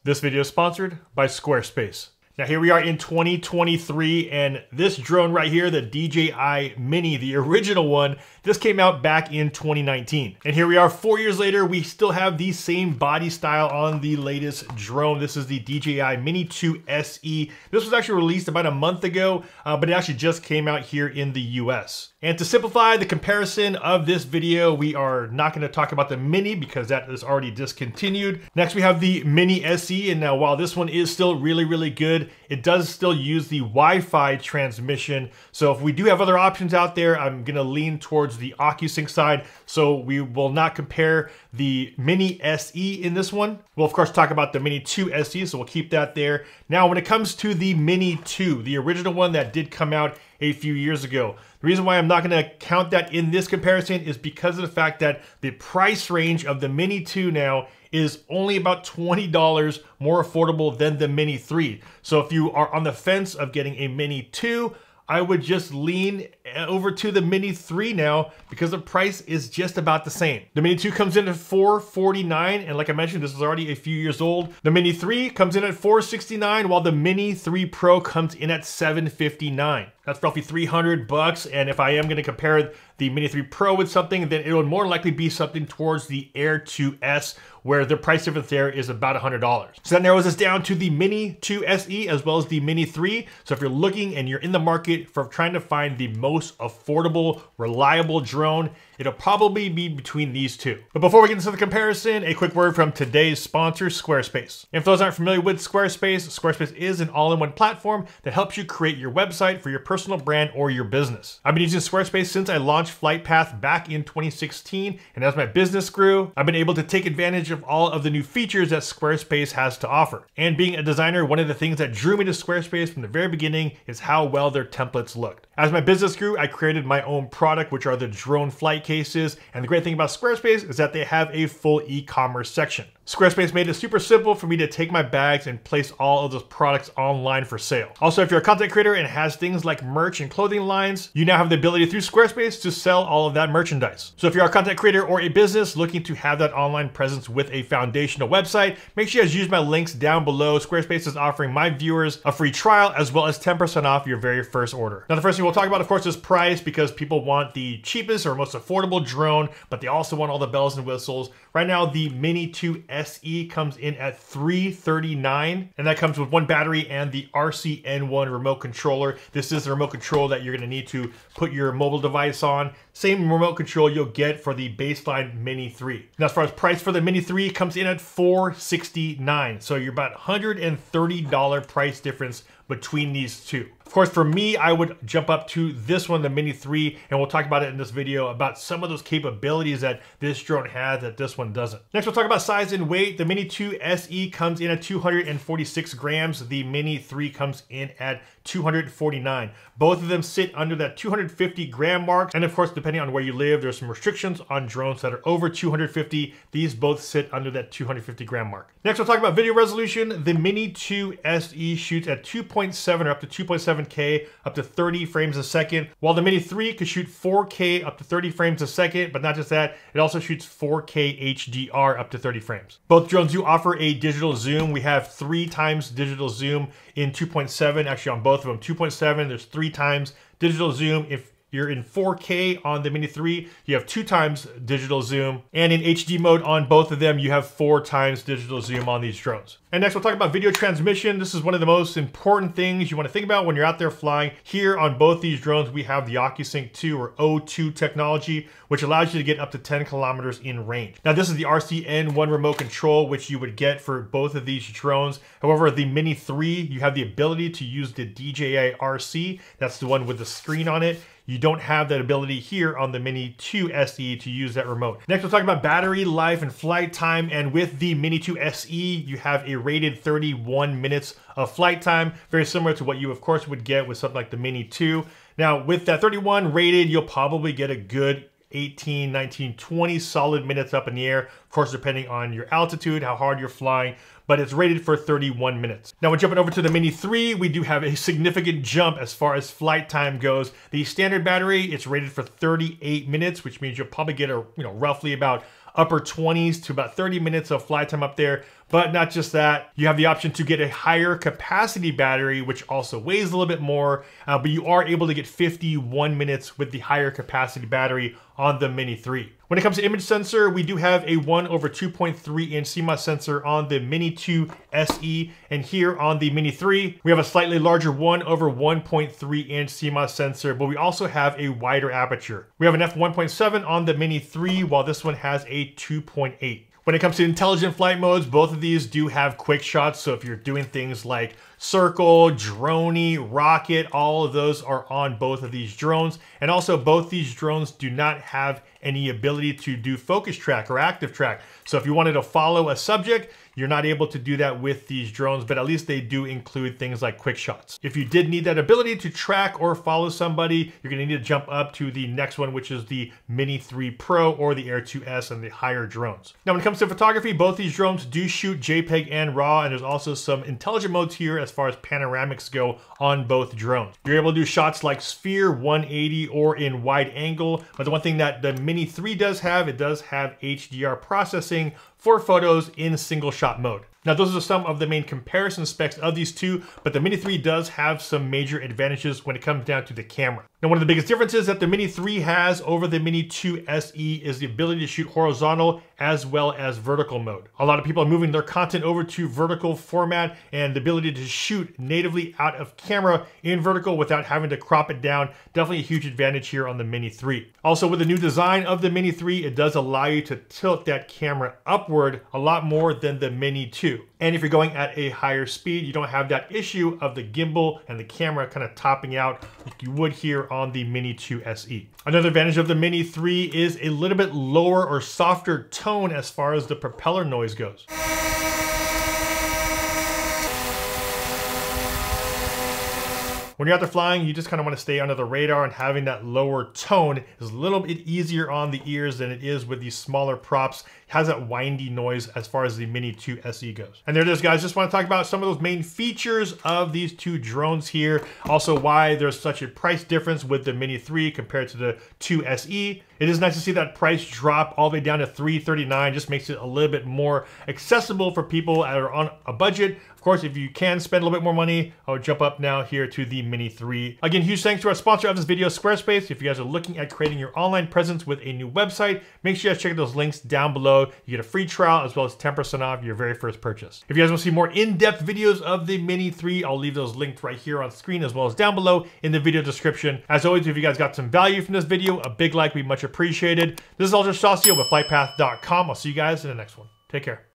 This video is sponsored by Squarespace. Now here we are in 2023, and this drone right here, the DJI MINI, the original one, this came out back in 2019. And here we are 4 years later, we still have the same body style on the latest drone. This is the DJI MINI 2 SE. This was actually released about a month ago, but it actually just came out here in the US. And to simplify the comparison of this video, we are not going to talk about the Mini because that is already discontinued. Next, we have the Mini SE, and now while this one is still really good, it does still use the Wi-Fi transmission. So if we do have other options out there, I'm going to lean towards the OcuSync side. So we will not compare the Mini SE in this one. We'll of course talk about the Mini 2 SE, so we'll keep that there. Now, when it comes to the Mini 2, the original one that did come out a few years ago, the reason why I'm not going to count that in this comparison is because of the fact that the price range of the Mini 2 now is only about $20 more affordable than the Mini 3. So if you are on the fence of getting a Mini 2, I would just lean over to the Mini 3 now because the price is just about the same. The Mini 2 comes in at $449, and like I mentioned, this is already a few years old. The Mini 3 comes in at $469, while the Mini 3 Pro comes in at $759. That's roughly 300 bucks, and if I am going to compare the Mini 3 Pro with something, then it would more likely be something towards the Air 2S, where the price difference there is about $100. So that narrows us down to the Mini 2 SE as well as the Mini 3. So if you're looking and you're in the market for trying to find the most affordable, reliable drone, it'll probably be between these two. But before we get into the comparison, a quick word from today's sponsor, Squarespace. And for those aren't familiar with Squarespace, Squarespace is an all-in-one platform that helps you create your website for your personal brand or your business. I've been using Squarespace since I launched FlytPath back in 2016, and as my business grew, I've been able to take advantage of all of the new features that Squarespace has to offer. And being a designer, one of the things that drew me to Squarespace from the very beginning is how well their templates looked. As my business grew, I created my own product, which are the drone flight cases. And the great thing about Squarespace is that they have a full e-commerce section. Squarespace made it super simple for me to take my bags and place all of those products online for sale. Also, if you're a content creator and has things like merch and clothing lines, you now have the ability through Squarespace to sell all of that merchandise. So if you're a content creator or a business looking to have that online presence with a foundational website, make sure you guys use my links down below. Squarespace is offering my viewers a free trial as well as 10% off your very first order. Now, the first thing we'll talk about, of course, is price, because people want the cheapest or most affordable drone, but they also want all the bells and whistles. Right now, the Mini 2 SE comes in at $339, and that comes with one battery and the RCN1 remote controller. This is the remote control that you're going to need to put your mobile device on. Same remote control you'll get for the baseline Mini 3. Now, as far as price for the Mini 3, comes in at $469. So you're about $130 price difference between these two. Of course, for me, I would jump up to this one, the Mini 3, and we'll talk about it in this video about some of those capabilities that this drone has that this one doesn't. Next, we'll talk about size and weight. The Mini 2 SE comes in at 246 grams. The Mini 3 comes in at 249. Both of them sit under that 250 gram mark. And of course, depending on where you live, there's some restrictions on drones that are over 250. These both sit under that 250 gram mark. Next, we'll talk about video resolution. The Mini 2 SE shoots at 2.7 or up to 2.7K, up to 30 frames a second, while the Mini 3 could shoot 4K up to 30 frames a second, but not just that, it also shoots 4K HDR up to 30 frames. Both drones do offer a digital zoom. We have 3 times digital zoom in 2.7, actually on both of them. 2.7, there's 3 times digital zoom. If you're in 4K on the Mini 3, you have 2 times digital zoom. And in HD mode on both of them, you have 4 times digital zoom on these drones. And next, we'll talk about video transmission. This is one of the most important things you want to think about when you're out there flying. Here on both these drones, we have the OcuSync 2 or O2 technology, which allows you to get up to 10 kilometers in range. Now, this is the RCN1 remote control, which you would get for both of these drones. However, the Mini 3, you have the ability to use the DJI RC. That's the one with the screen on it. You don't have that ability here on the Mini 2 SE to use that remote. Next, we'll talk about battery life and flight time. And with the Mini 2 SE, you have a rated 31 minutes of flight time, very similar to what you, of course, would get with something like the Mini 2. Now, with that 31 rated, you'll probably get a good 18, 19, 20 solid minutes up in the air. Of course, depending on your altitude, how hard you're flying, but it's rated for 31 minutes. Now, we're jumping over to the Mini 3. We do have a significant jump as far as flight time goes. The standard battery, it's rated for 38 minutes, which means you'll probably get a, roughly about upper 20s to about 30 minutes of flight time up there. But not just that, you have the option to get a higher capacity battery, which also weighs a little bit more, but you are able to get 51 minutes with the higher capacity battery on the Mini 3. When it comes to image sensor, we do have a 1/2.3 inch CMOS sensor on the Mini 2 SE, and here on the Mini 3, we have a slightly larger 1/1.3 inch CMOS sensor, but we also have a wider aperture. We have an f1.7 on the Mini 3, while this one has a 2.8. When it comes to intelligent flight modes, both of these do have quick shots. So if you're doing things like circle, droney, rocket, all of those are on both of these drones. And also both these drones do not have any ability to do focus track or active track. So if you wanted to follow a subject, you're not able to do that with these drones, but at least they do include things like quick shots. If you did need that ability to track or follow somebody, you're gonna need to jump up to the next one, which is the Mini 3 Pro or the Air 2S and the higher drones. Now, when it comes to photography, both these drones do shoot JPEG and RAW, and there's also some intelligent modes here as far as panoramics go on both drones. You're able to do shots like sphere, 180, or in wide angle, but the one thing that the Mini 3 does have, it does have HDR processing for photos in single shot mode. Now, those are some of the main comparison specs of these two, but the Mini 3 does have some major advantages when it comes down to the camera. Now, one of the biggest differences that the Mini 3 has over the Mini 2 SE is the ability to shoot horizontal as well as vertical mode. A lot of people are moving their content over to vertical format, and the ability to shoot natively out of camera in vertical without having to crop it down, definitely a huge advantage here on the Mini 3. Also, with the new design of the Mini 3, it does allow you to tilt that camera upward a lot more than the Mini 2. And if you're going at a higher speed, you don't have that issue of the gimbal and the camera kind of topping out like you would here on the Mini 2 SE. Another advantage of the Mini 3 is a little bit lower or softer tone as far as the propeller noise goes. When you're out there flying, you just kind of want to stay under the radar, and having that lower tone is a little bit easier on the ears than it is with these smaller props. It has that windy noise as far as the Mini 2 SE goes. And there it is, guys. Just want to talk about some of those main features of these two drones here. Also, why there's such a price difference with the Mini 3 compared to the 2 SE. It is nice to see that price drop all the way down to $339. Just makes it a little bit more accessible for people that are on a budget. Of course, if you can spend a little bit more money, I would jump up now here to the Mini 3. Again, huge thanks to our sponsor of this video, Squarespace. If you guys are looking at creating your online presence with a new website, make sure you guys check those links down below. You get a free trial as well as 10% off your very first purchase. If you guys want to see more in-depth videos of the Mini 3, I'll leave those linked right here on screen as well as down below in the video description. As always, if you guys got some value from this video, a big like would be much appreciated. This is Ultra Saucio with FlytPath.com. I'll see you guys in the next one. Take care.